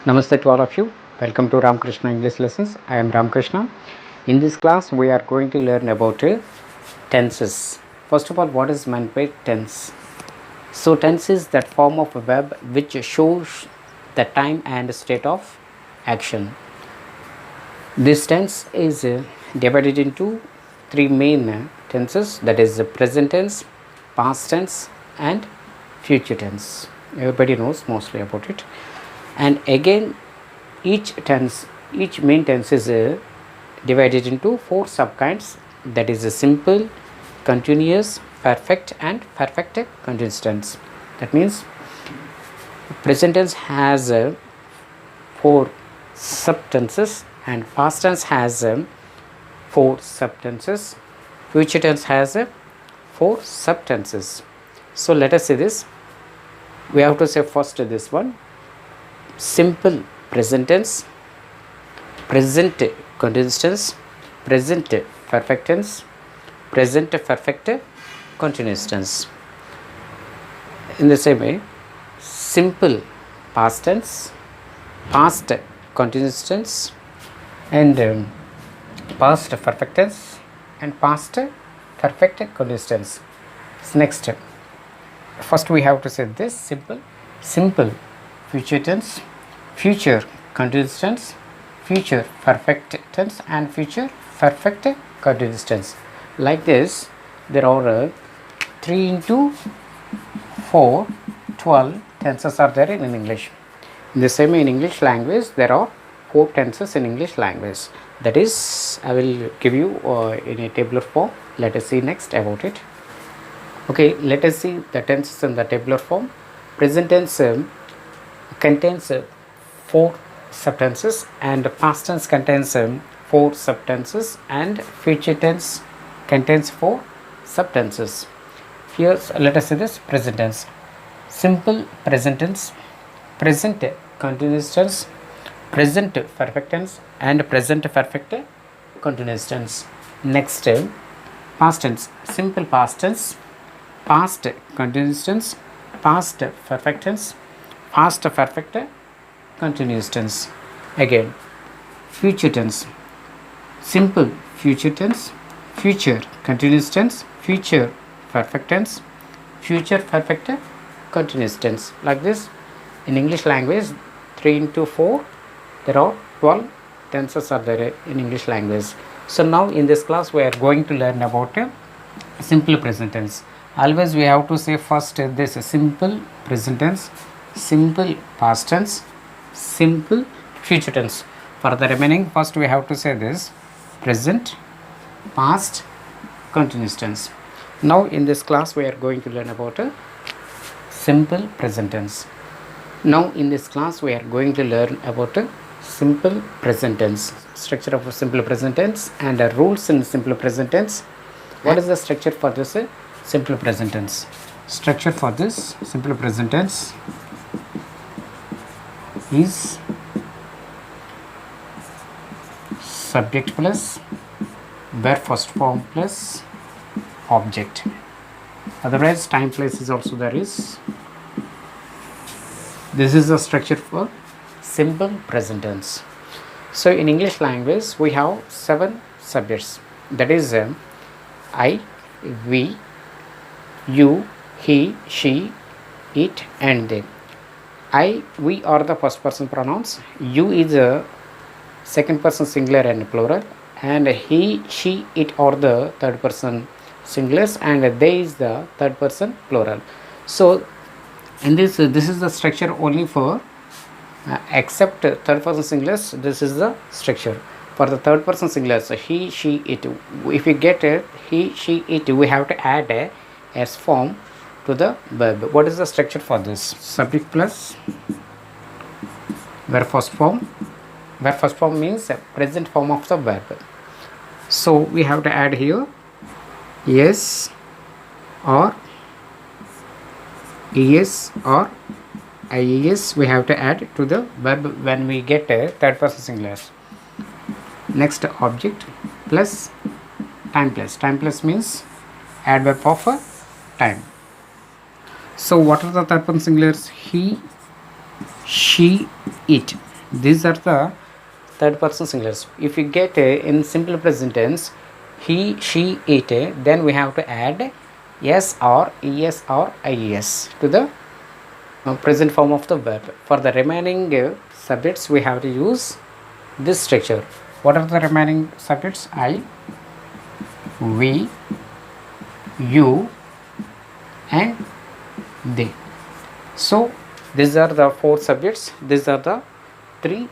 Namaste to all of you. Welcome to Ramakrishna English Lessons. I am Ramakrishna. In this class, we are going to learn about tenses. First of all, what is meant by tense? So, tense is that form of a verb which shows the time and state of action. This tense is divided into three main tenses, that is the present tense, past tense, and future tense. Everybody knows mostly about it. And again, each main tense is divided into four subkinds, that is a simple, continuous, perfect, and perfect continuous tense. That means present tense has four subtenses, and past tense has four subtenses, future tense has four subtenses. So let us say this. We have to say first this one: simple present tense, present continuous tense, present perfect tense, present perfect continuous tense. In the same way, simple past tense, past continuous tense, and past perfect tense, and past perfect continuous tense. So next, first we have to say this: simple future tense, future continuous tense, future perfect tense, and future perfect continuous tense. Like this, there are 3 into 4, 12 tenses are there in English. In the same in English language, there are 4 tenses in English language. That is, I will give you in a tabular form. Let us see next about it. Okay, let us see the tenses in the tabular form. Present tense contains 4 subtenses, and past tense contains 4 subtenses, and future tense contains 4 subtenses. Here let us see this: present tense, simple present tense, present continuous tense, present perfect tense, and present perfect continuous tense. Next, past tense, simple past tense, past continuous tense, past perfect tense, past perfect continuous tense. Again, future tense, simple future tense, future continuous tense, future perfect tense, future perfect continuous tense. Like this, in English language, 3 into 4, there are 12 tenses are there in English language. So now in this class, we are going to learn about simple present tense. Always we have to say first this: simple present tense, simple past tense, simple future tense. For the remaining, first we have to say this: present, past, continuous tense. Now in this class, we are going to learn about a simple present tense. Now in this class, we are going to learn about a simple present tense, structure of a simple present tense, and rules in simple present tense. What is the structure for this simple present tense? Structure for this simple present tense is subject plus verb first form plus object. Otherwise, time place is also there is. This is the structure for simple present tense. So in English language, we have 7 subjects. That is I, we, you, he, she, it, and they. We are the first person pronouns. You is a second person singular and plural, and he, she, it are the third person singulars, and they is the third person plural. So in this is the structure only for except third person singulars. This is the structure for the third person singulars: he, she, it. If we get he, she, it, we have to add a s form to the verb. What is the structure for this? Subject plus verb first form. Verb first form means present form of the verb. So we have to add here yes or es or ies. We have to add to the verb when we get a third person singular. Next, object plus time plus. Time plus means adverb of time. So what are the third person singulars? He, she, it. These are the third person singulars. If you get in simple present tense he, she, it, then we have to add s or es or ies to the present form of the verb. For the remaining subjects we have to use this structure. What are the remaining subjects? I, we, you and they. So these are the four subjects, these are the three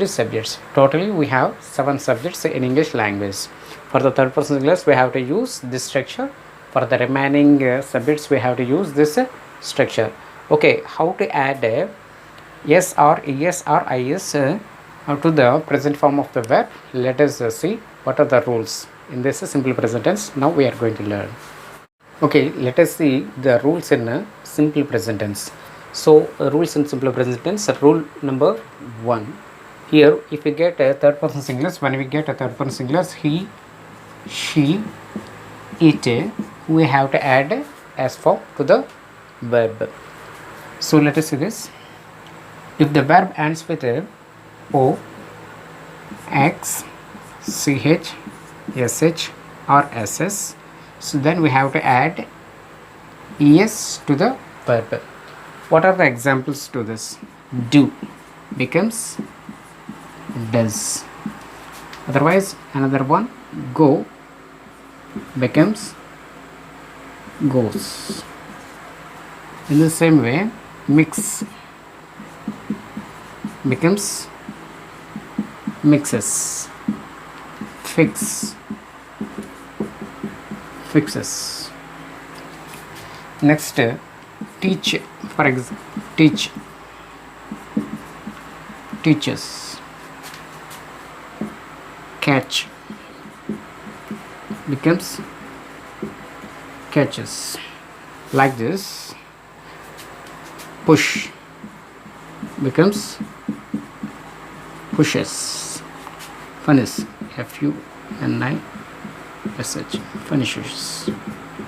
subjects. Totally we have 7 subjects in English language. For the third person singulars we have to use this structure. For the remaining subjects we have to use this structure. Okay, how to add s or es or is to the present form of the verb? Let us see what are the rules in this simple present tense. Now we are going to learn. Okay, let us see the rules in simple present tense. So rules in simple present tense. Rule number 1. Here if we get a third person singulars, when we get a third person singulars he, she, it, we have to add s form to the verb. So let us see this. If the verb ends with o, x, ch, sh or ss, so then we have to add es to the verb. What are the examples to this? Do becomes does. Otherwise another one, go becomes goes. In the same way, mix becomes mixes, fix fixes. Next, teach, for example, teach teaches, catch becomes catches. Like this. Push becomes pushes. Finish, f-u-n-i-s-h, finishes,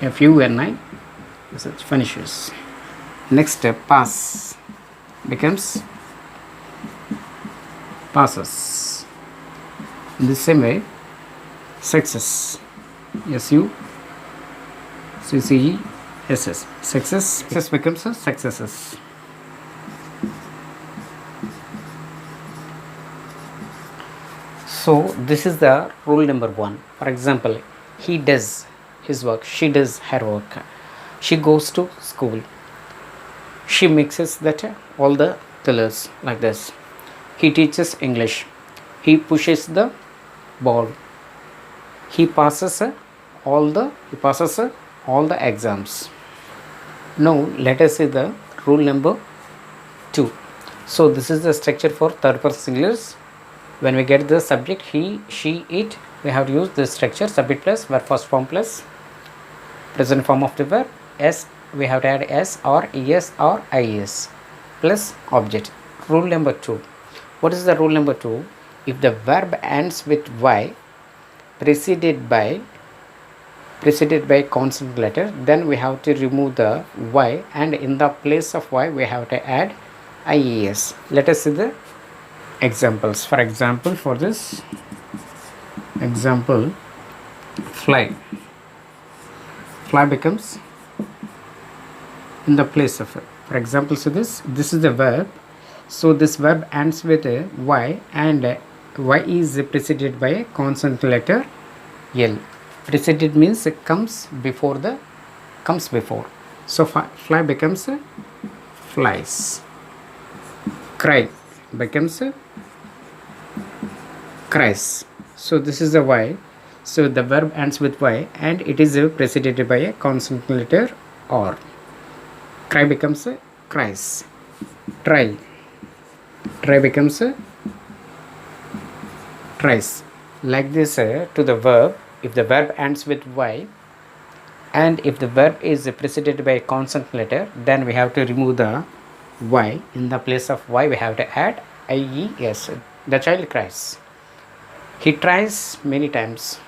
f-u-n-i-s-h, finishes. Next, pass becomes passes. In the same way, success, s-u-c-c-e-s-s, success becomes successes. So this is the rule number 1. For example, he does his work, she does her work, she goes to school, she mixes that all the colors. Like this. He teaches English, he pushes the ball, he passes all the exams. Now let us see the rule number 2. So this is the structure for third person singulars. When we get the subject he, she, it, we have to use this structure: subject plus verb first form plus present form of the verb. S, we have to add s or es or is plus object. Rule number 2. What is the rule number 2? If the verb ends with y preceded by consonant letter, then we have to remove the y, and in the place of y we have to add ies. Let us see the examples. For example, for this example, fly becomes in the place of it. For example, so this is the verb. So this verb ends with y, and y is preceded by a consonant letter l. Preceded means it comes before. So fly becomes flies. Cry becomes cries. So this is the y. So the verb ends with y and it is preceded by a consonant letter or. Cry becomes cries. Try becomes tries. Like this to the verb. If the verb ends with y and if the verb is preceded by a consonant letter, then we have to remove the y. In the place of y we have to add ies. The child cries. He tries many times.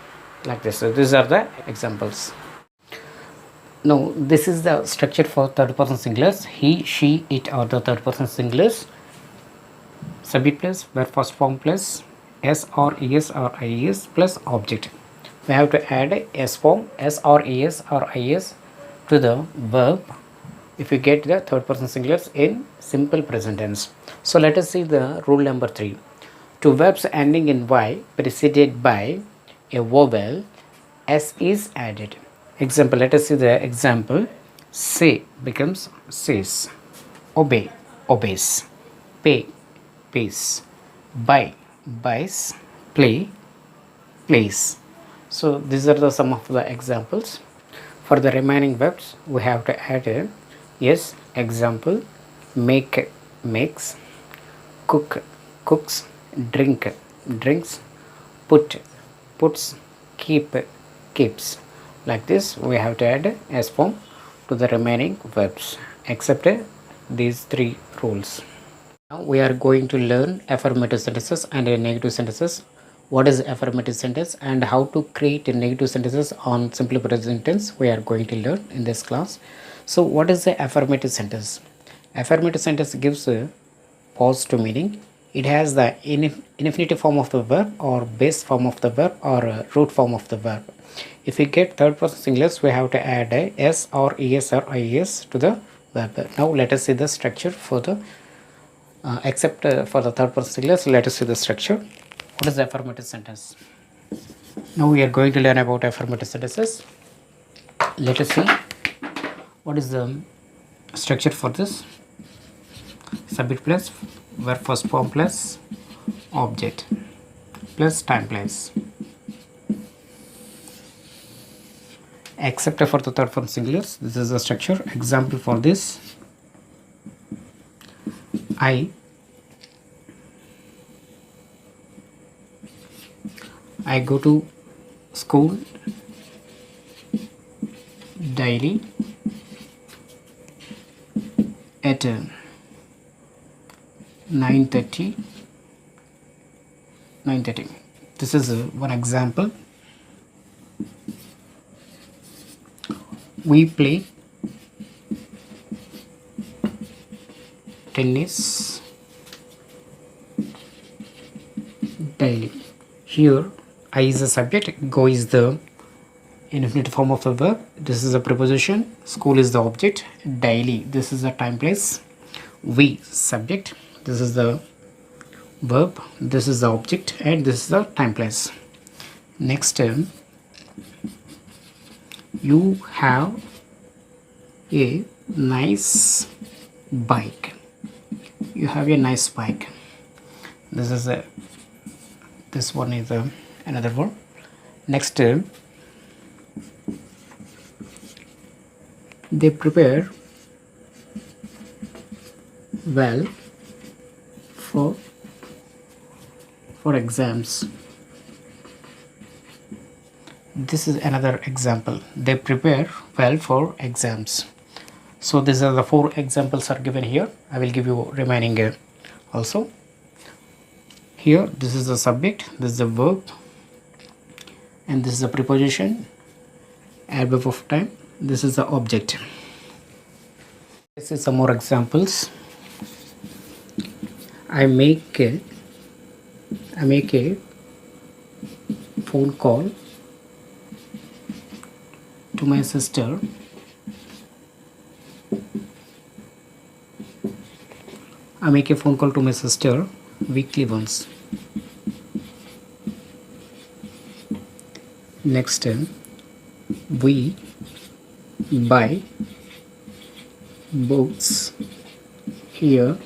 Like this. So these are the examples. Now this is the structure for third person singulars. He, she, it are the third person singulars. subject plus verb first form plus s or es or ies plus object. We have to add s form, s or es or is to the verb if you get the third person singulars in simple present tense. So let us see the rule number 3. To verbs ending in y preceded by a vowel, s is added. Example, let us see the example. Say becomes says, obey obeys, pay pays, buy buys, play plays. So these are the some of the examples. For the remaining verbs, we have to add a yes. Example: make makes, cook cooks, drink drinks, put puts, keep keeps. Like this, we have to add s form to the remaining verbs, except these three rules. Now we are going to learn affirmative sentences and negative sentences. What is affirmative sentence and how to create negative sentences on simple present tense, we are going to learn in this class. So what is the affirmative sentence? Affirmative sentence gives a positive meaning. It has the infinitive form of the verb or base form of the verb or root form of the verb. If we get third person singulars, we have to add a s or es or ies to the verb. Now let us see the structure for the except for the third person singulars. Let us see the structure. What is the affirmative sentence? Now we are going to learn about affirmative sentences. Let us see what is the structure for this. Subject plus verb first form plus object plus time place. Except for the third person singulars, this is the structure. Example for this: I go to school daily at 9:30. This is one example. We play tennis daily. Here I is the subject, go is the infinitive form of the verb, this is a preposition, school is the object, daily this is the time place, we subject, this is the verb, this is the object, and this is the time place. Next term, you have a nice bike. You have a nice bike. This is a this one is another one. Next term, they prepare well for exams. This is another example. They prepare well for exams. So these are the 4 examples are given here. I will give you remaining also. Here this is the subject, this is the verb, and this is the preposition, adverb of time, this is the object. This is some more examples. I make a phone call to my sister weekly once. Next, we buy books here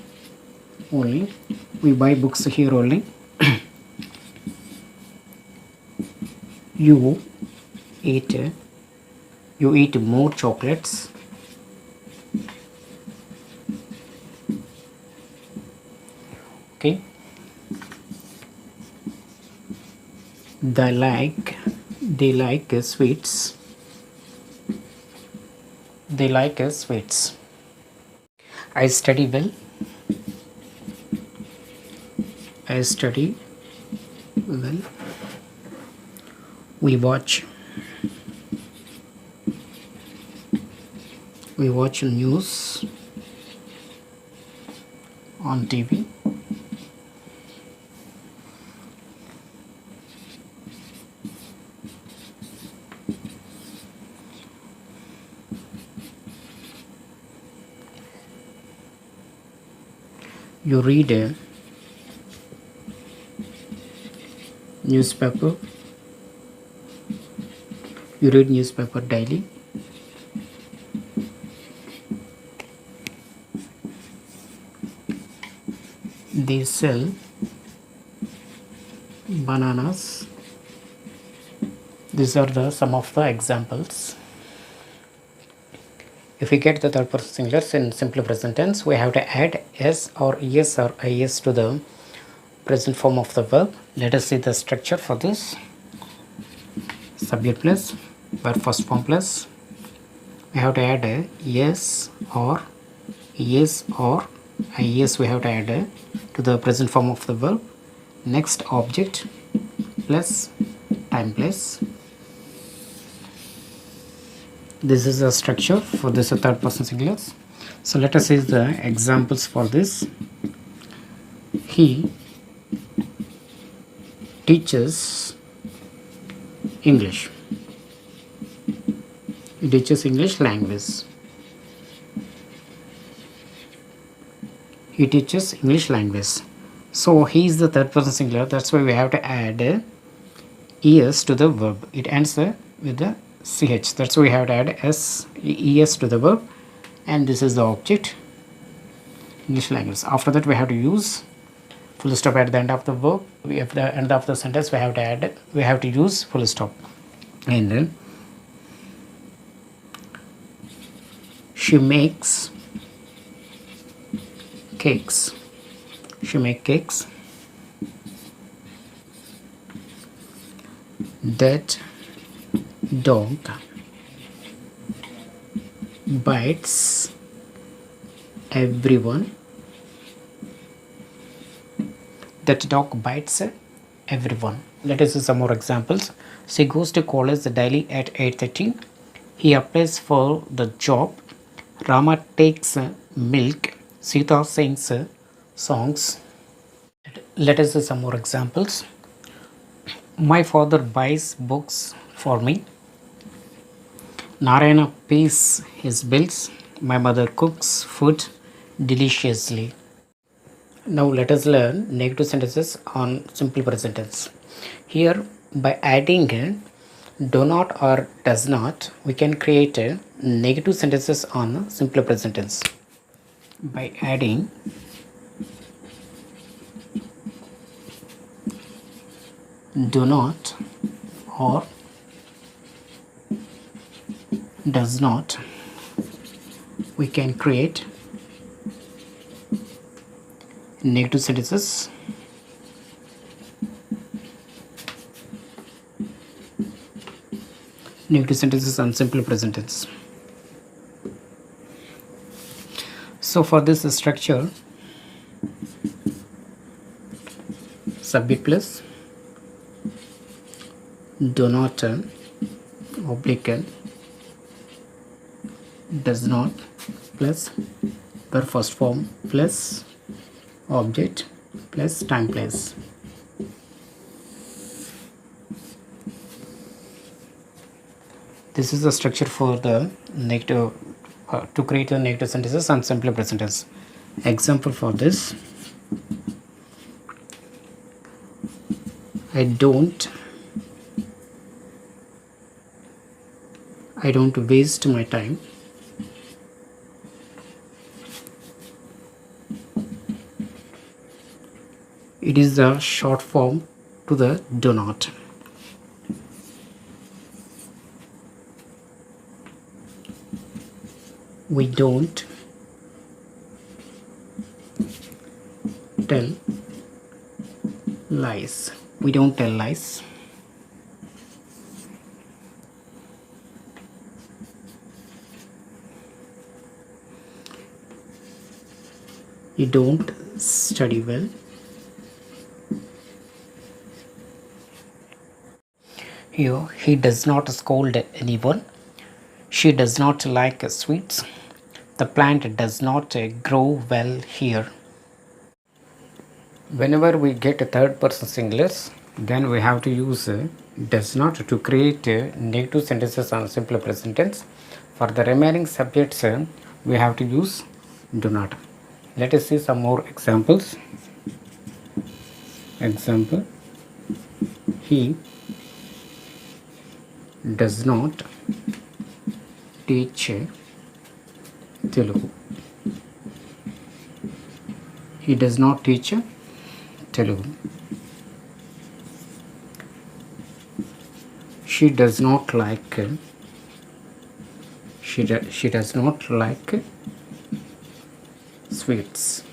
only. We buy books here only. You eat more chocolates. Okay. They like sweets. They like sweets. I study well. I study well. We watch news on TV. You read a newspaper. You read newspaper daily. They sell bananas. These are some of the examples. If we get the third person singulars in simple present tense, we have to add s or es or is to the present form of the verb. Let us see the structure for this. Subject plus verb first form plus. We have to add a yes or is or is. We have to add to the present form of the verb. Next object plus time plus. This is the structure for this third person singulars. So let us see the examples for this. He teaches English. He teaches English language. He teaches English language. So he is the third person singular. That's why we have to add es to the verb. It ends with the ch. That's why we have to add es to the verb, and this is the object, English language. After that, we have to use full stop at the end of the verb. At the end of the sentence, we have to use full stop. And then she makes cakes. She makes cakes. That dog bites everyone. That dog bites everyone. Let us see some more examples. She goes to college daily at 8:30. He applies for the job. Rama takes milk. Sita sings songs. Let us see some more examples. My father buys books for me. Narayana pays his bills. My mother cooks food deliciously. Now let us learn negative sentences on simple present tense. Here, by adding do not or does not, we can create negative sentences on simple present tense. By adding do not or does not, we can create negative sentences. Negative sentences on simple present tense. So for this structure, subject plus do not oblique does not plus verb first form plus object plus time plus. This is the structure for the negative to create the negative sentences on simple present tense. Example for this: I don't waste my time. It is the short form to the do not. We don't tell lies. We don't tell lies. You don't study well. Here, he does not scold anyone. She does not like sweets. The plant does not grow well here. Whenever we get a third person singulars, then we have to use does not to create negative sentences on simple present tense. For the remaining subjects, we have to use do not. Let us see some more examples. Example, he does not teach Telugu. He does not teach Telugu. She does not like she does not like sweets.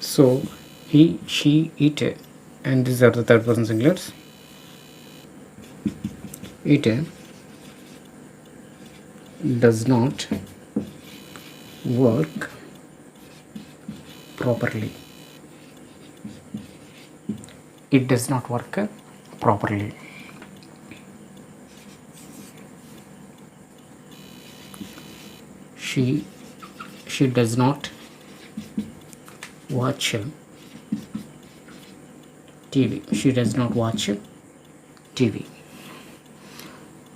So he, she, it, and these are the third person singulars. It does not work properly. It does not work properly. She does not watch TV. She does not watch TV.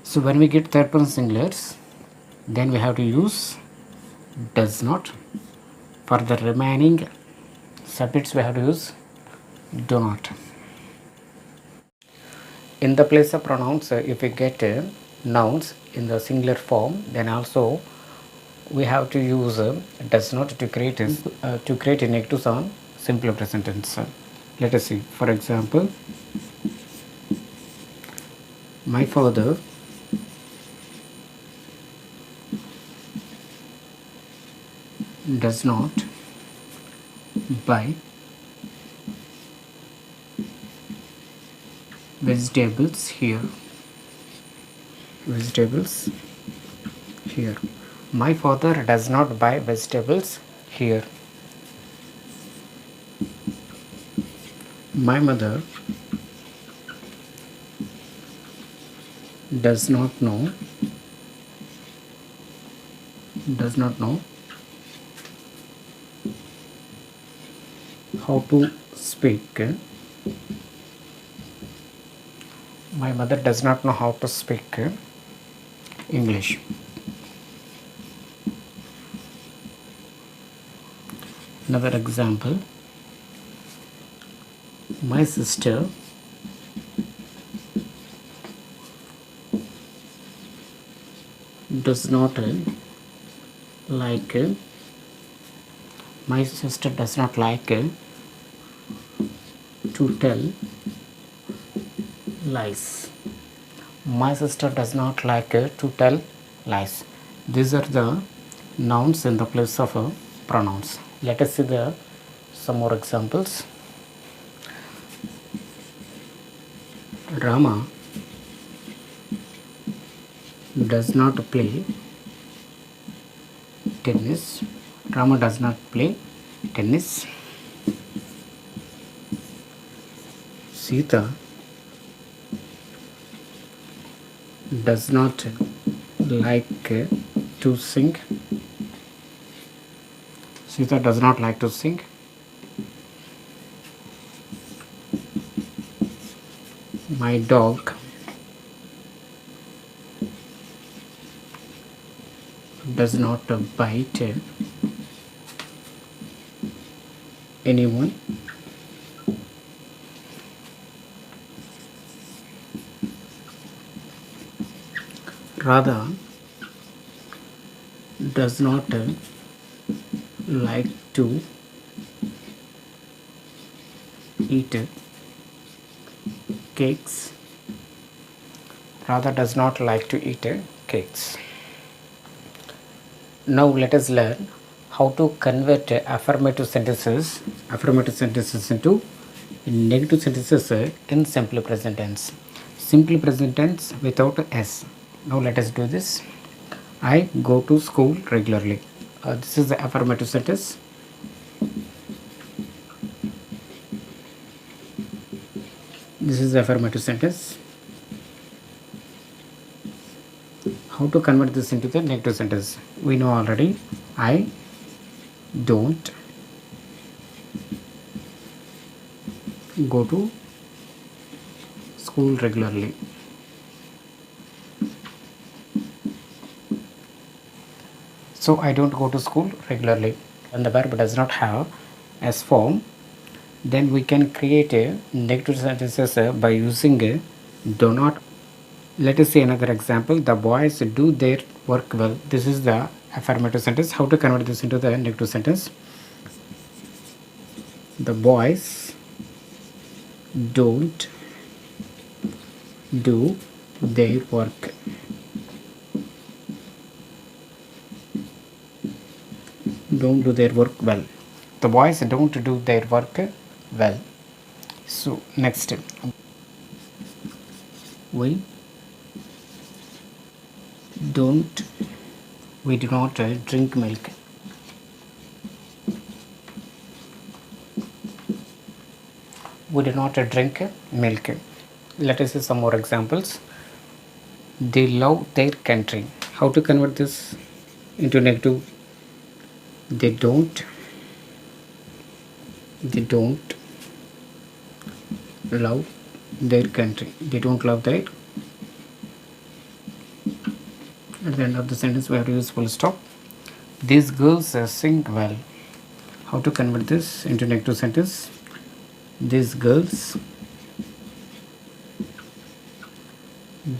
So when we get third person singulars, then we have to use does not. For the remaining subjects, we have to use do not. In the place of pronouns, if we get nouns in the singular form, then also we have to use does not to create a negative sound simple present tense. Let us see. For example, my father does not buy vegetables here. Vegetables here. My father does not buy vegetables here. My mother does not know how to speak. My mother does not know how to speak English. Another example, my sister does not like to tell lies. My sister does not like to tell lies. These are the nouns in the place of pronouns. Let us see some more examples. Rama does not play tennis. Rama does not play tennis. Sita does not like to sing. Sita does not like to sing. My dog does not bite anyone. Radha does not like to eat cakes. Radha does not like to eat cakes. Now let us learn how to convert affirmative sentences into negative sentences in simple present tense. Simple present tense without s. Now let us do this. I go to school regularly. This is the affirmative sentence. This is the affirmative sentence. How to convert this into the negative sentence? We know already. I don't go to school regularly. So I don't go to school regularly. When the verb does not have S form, then we can create a negative sentences by using a do not. Let us see another example. The boys do their work well. This is the affirmative sentence. How to convert this into the negative sentence? The boys don't do their work well. The boys don't do their work well. So next, we do not drink milk. We do not drink milk. Let us see some more examples. They love their country. How to convert this into negative? They don't love their country. They don't love their. At the end of the sentence we have to use full stop. These girls sing well. How to convert this into negative sentence? These girls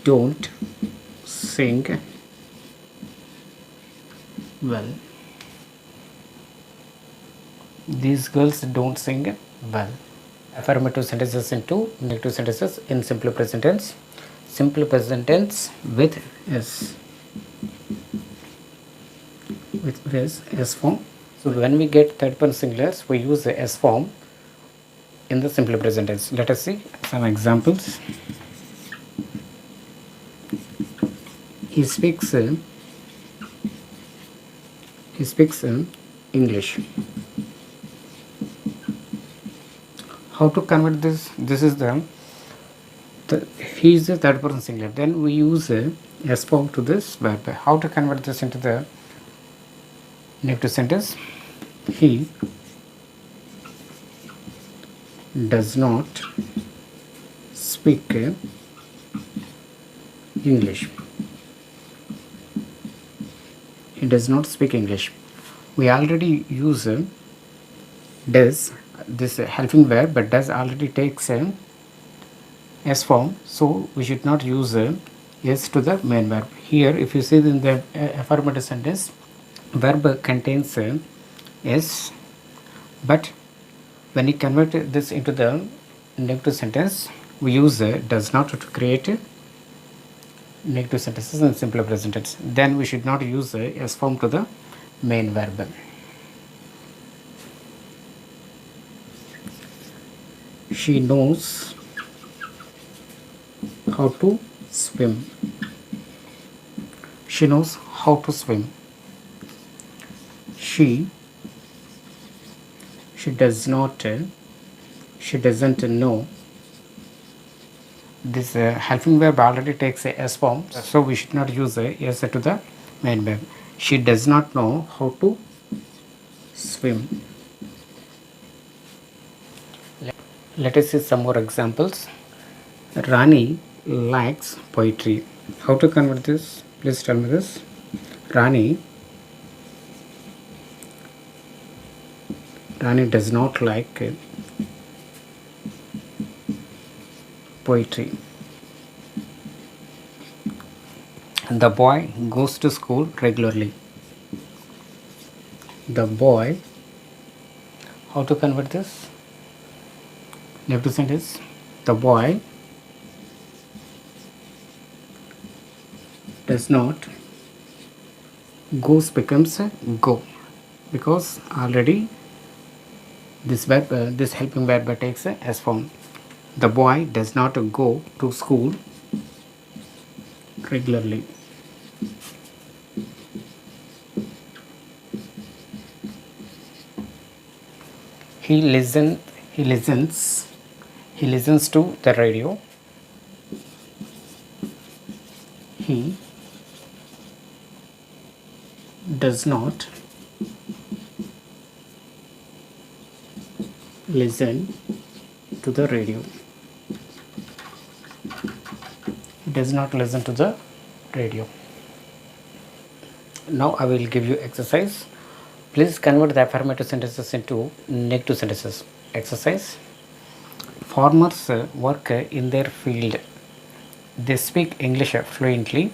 don't sing well. These girls don't sing well. Affirmative sentences into negative sentences in simple present tense. Simple present tense with S. With S form. So when we get third person singulars, we use the S form in the simple present tense. Let us see some examples. He speaks English. How to convert this? This is he is the third person singular. Then we use a S form to this verb. How to convert this into the negative sentence? He does not speak English. He does not speak English. We already use does, this helping verb, but does already takes S form, so we should not use S to the main verb. Here if you see in the affirmative sentence, verb contains S, but when you convert this into the negative sentence, we use does not to create negative sentences in simple present tense. Then we should not use S form to the main verb. She knows how to swim. She knows how to swim. She doesn't know. This helping verb already takes a S form, so we should not use a S to the main verb. She does not know how to swim. Let us see some more examples. Rani likes poetry. How to convert this? Please tell me this. Rani does not like poetry. The boy goes to school regularly. The boy, how to convert this? Negative sentence. The boy does not, goes becomes go, because already this verb, this helping verb takes a S form. The boy does not go to school regularly. He listens to the radio. He does not listen to the radio. He does not listen to the radio. Now I will give you exercise. Please convert the affirmative sentences into negative sentences. Exercise. Farmers work in their field. They speak English fluently.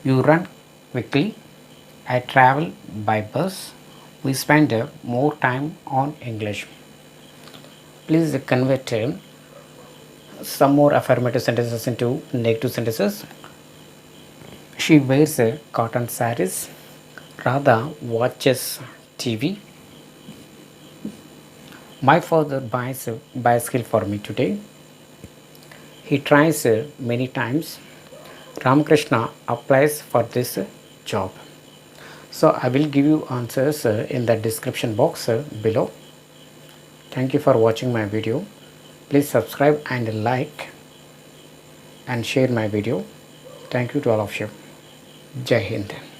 You run quickly. I travel by bus. We spend more time on English. Please convert some more affirmative sentences into negative sentences. She wears cotton sarees. Radha watches TV. My father buys a bicycle for me today. He tries many times. Ramakrishna applies for this job. So I will give you answers in the description box below. Thank you for watching my video. Please subscribe and like and share my video. Thank you to all of you. Jai Hind.